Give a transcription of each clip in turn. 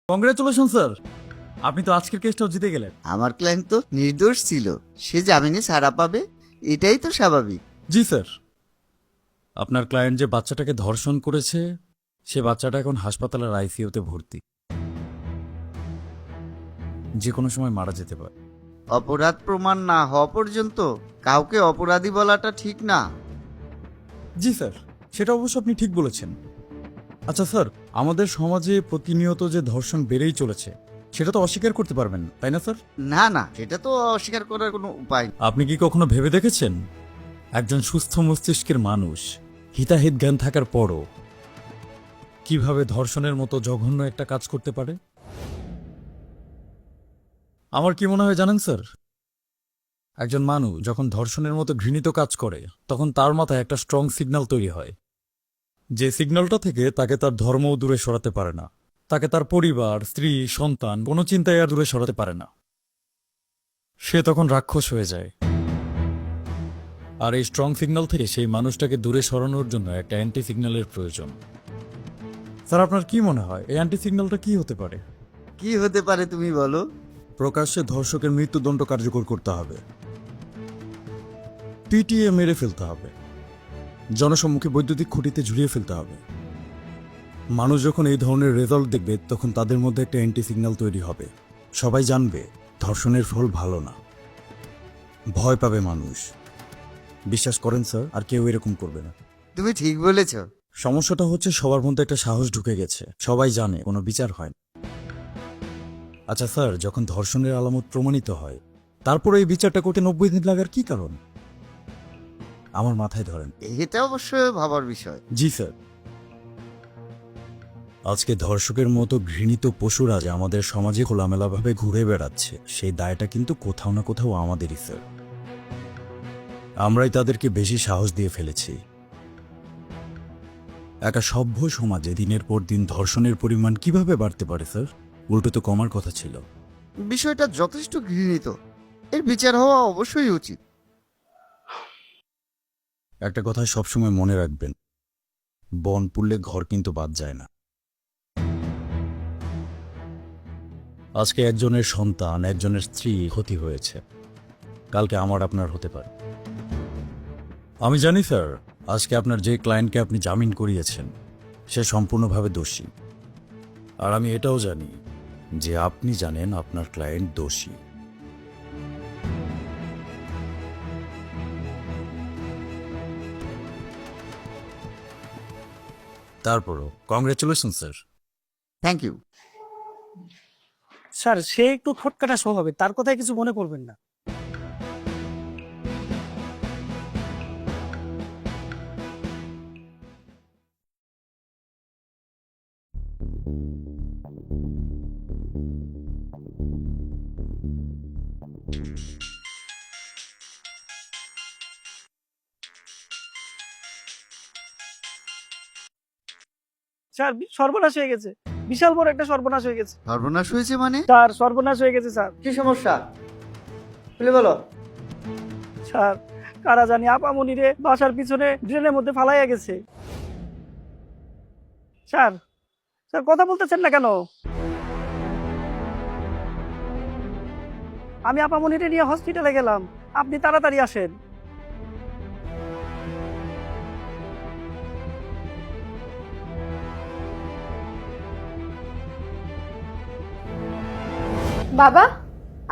Congratulation sir, আপনি তো আজকের কেসটাও জিতে গেলেন। আমার ক্লায়েন্ট তো নির্দোষ ছিল, সে জামিনে ছাড়া পাবে, এটাই তো স্বাভাবিক। জি স্যার, আপনার ক্লায়েন্ট যে বাচ্চাটাকে ধর্ষণ করেছে সে বাচ্চাটা এখন হাসপাতালের আইসিইউতে ভর্তি, যে কোনো সময় মারা যেতে পারে। অপরাধ প্রমাণ না হওয়া পর্যন্ত কাউকে অপরাধী বলাটা ঠিক না। জি স্যার, সেটা অবশ্য আপনি ঠিক বলেছেন। আচ্ছা স্যার, আমাদের সমাজে প্রতিনিয়ত যে ধর্ষণ বেড়েই চলেছে সেটা তো অস্বীকার করতে পারবেন না, তাই না স্যার? না না, এটা তো অস্বীকার করার কোনো উপায় নেই। আপনি কি কখনো ভেবে দেখেছেন একজন সুস্থ মস্তিষ্কের মানুষ হিতাহিত জ্ঞান থাকার পরও কিভাবে ধর্ষণের মতো জঘন্য একটা কাজ করতে পারে? আমার কি মনে হয় জানেন স্যার, একজন মানুষ যখন ধর্ষণের মতো ঘৃণিত কাজ করে তখন তার মাথায় একটা স্ট্রং সিগন্যাল তৈরি হয়, যে সিগন্যালটা থেকে তাকে তার ধর্মও দূরে সরাতে পারে না, তাকে তার পরিবার, স্ত্রী, সন্তান কোনো চিন্তায় আর দূরে সরাতে পারে না। সে তখন রাক্ষস হয়ে যায়। আর এই স্ট্রং সিগন্যাল থেকে সেই মানুষটাকে দূরে সরানোর জন্য একটা অ্যান্টি সিগন্যালের প্রয়োজন। স্যার, আপনার কি মনে হয় এই অ্যান্টি সিগন্যালটা কি হতে পারে? কি হতে পারে তুমি বলো? প্রকাশ্যে ধর্ষকের মৃত্যুদণ্ড কার্যকর করতে হবে, পিটিএ মেরে ফেলতে হবে, জনসম্মুখে বৈদ্যুতিক খুঁটিতে ঝুলিয়ে ফেলতে হবে। মানুষ যখন এই ধরনের রেজাল্ট দেখবে তখন তাদের মধ্যে একটা অ্যান্টি সিগন্যাল তৈরি হবে। সবাই জানবে ধর্ষণের ফল ভালো না, ভয় পাবে মানুষ। বিশ্বাস করেন স্যার, আর কেউ এরকম করবে না। তুমি ঠিক বলেছ। সমস্যাটা হচ্ছে সবার মধ্যে একটা সাহস ঢুকে গেছে, সবাই জানে কোনো বিচার হয় না। আচ্ছা স্যার, যখন ধর্ষণের আলামত প্রমাণিত হয় তারপরে এই বিচারটা করতে 90 দিন লাগার কি কারণ? আমার মাথায় ধরেন। এটা অবশ্যই ভাবার বিষয়। জি স্যার, আজকে ধর্ষকের মতো ঘৃণিত পশুরা যে আমাদের সমাজে খোলামেলাভাবে ঘুরে বেড়াচ্ছে সেই দায়টা কিন্তু কোথাও না কোথাও আমাদেরই স্যার। আমরাই তাদেরকে বেশি সাহস দিয়ে ফেলেছি। একটা সভ্য সমাজে দিনের পর দিন ধর্ষণের পরিমাণ কিভাবে বাড়তে পারে স্যার? উল্টো তো কমার কথা ছিল। বিষয়টা যথেষ্ট ঘৃণিত, এর বিচার হওয়া অবশ্যই উচিত। একটা কথা সবসময় মনে রাখবেন, বন পুড়লে ঘর কিন্তু বাদ যায় না। আজকে একজনের সন্তান, একজনের স্ত্রী ক্ষতি হয়েছে, কালকে আমার আপনার হতে পারে। আমি জানি স্যার, আজকে আপনার যে ক্লায়েন্টকে আপনি জামিন করিয়েছেন সে সম্পূর্ণভাবে দোষী, আর আমি এটাও জানি যে আপনি জানেন আপনার ক্লায়েন্ট দোষী। তারপরও congratulation sir. Thank you. Sir, সে একটু খটকাটা স্বভাবের, তার কথায় কিছু মনে করবেন না। স্যার, সর্বনাশ হয়ে গেছে, বিশাল বড় একটা সর্বনাশ হয়ে গেছে। সর্বনাশ হয়েছে মানে? স্যার, সর্বনাশ হয়ে গেছে স্যার। কি সমস্যা খুলে বলো। স্যার, কারা জানি আপামনিরে বাসার পিছনে ড্রেনের মধ্যে ফালাইয়া গেছে। স্যার, স্যার কথা বলতেছেন না কেন? আমি আপামনিরে নিয়ে হসপিটালে গেলাম, আপনি তাড়াতাড়ি আসেন। বাবা,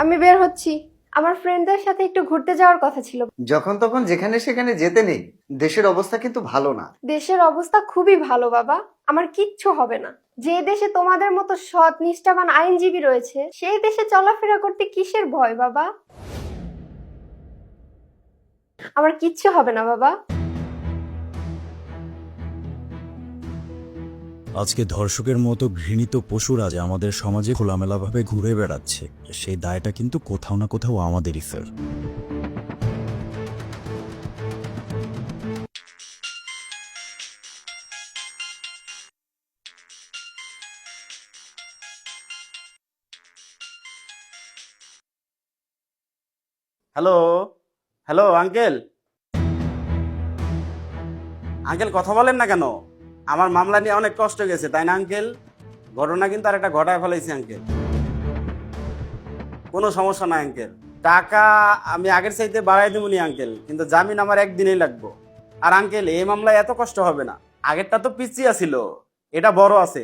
আমি বের হচ্ছি। আমার ফ্রেন্ডদের সাথে একটু ঘুরতে যাওয়ার কথা ছিল। যখন তখন যেখানে সেখানে যেতে নেই, দেশের অবস্থা কিন্তু ভালো না। দেশের অবস্থা খুবই ভালো বাবা, আমার কিচ্ছু হবে না। যে দেশে তোমাদের মতো সৎ নিষ্ঠাবান আইনজীবী রয়েছে সেই দেশে চলাফেরা করতে কিসের ভয় বাবা? আমার কিচ্ছু হবে না বাবা। আজকে ধর্ষকের মতো ঘৃণিত পশুরা যে আমাদের সমাজে খোলামেলাভাবে ঘুরে বেড়াচ্ছে সেই দায়টা কিন্তু কোথাও না কোথাও আমাদেরই sir. Hello, hello uncle. Uncle কথা বলেন না কেন? আমার মামলা নিয়ে অনেক কষ্ট গেছে, তাই না আঙ্কেল? ঘটনা কিন্তু আর একটা ঘটায় ফেলাইছি আঙ্কেল। কোনো সমস্যা নাই আঙ্কেল, টাকা আমি আগের চাইতে বাড়াই দেবনি আঙ্কেল, কিন্তু জামিন আমার একদিনেই লাগবো। আর আঙ্কেল এই মামলায় এত কষ্ট হবে না, আগেরটা তো পিছিয়ে ছিল, এটা বড় আছে।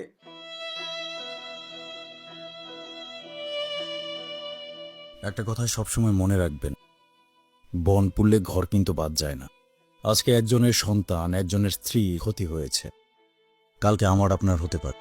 একটা কথা সবসময় মনে রাখবেন, বন পুড়লে ঘর কিন্তু বাদ যায় না। আজকে একজনের সন্তান, একজনের স্ত্রী ক্ষতি হয়েছে, কালকে আমার আপনার হতে পারে।